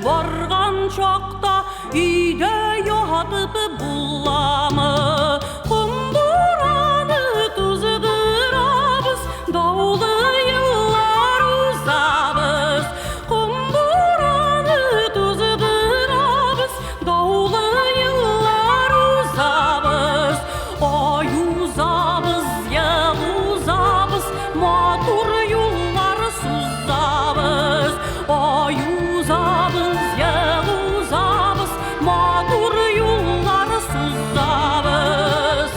барған шақта үйде ятып бұламы құмбұраны тұздырабыз, даулы йыллар узабыз. Құмбұраны тұздырабыз, даулы йыллар узабыз. Ай узабыз, ел узабыз, матур юллар сузабыз. Ай узабыз, ел узабыз, матур юллар сузабыз.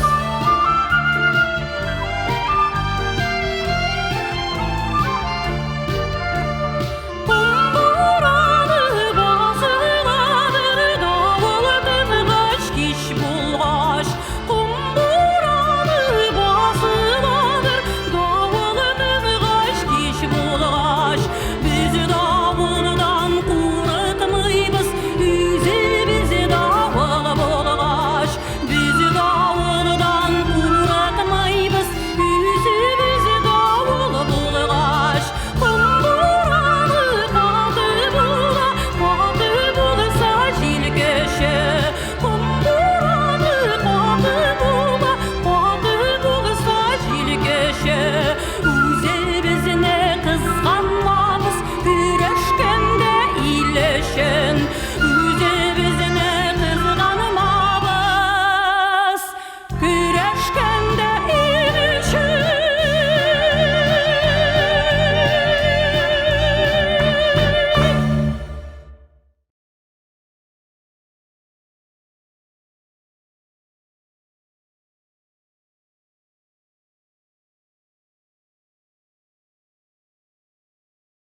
Құмбұраны басыладыр, дауыл тынғаш кеш болғаш. Құмбұраны басыладыр, дауыл тынғаш кеш болғаш. Біз дауылдан қорықмаймыз, өзі дауыл болғаш. Біз дауылдан қорықмаймыз, өзі дауыл болғаш. Құмбұраны қаты болса желкеші. Құмбұраны қаты болса желкеші. Өзі бізіне қызғанмамыз, күрешкенде илешін.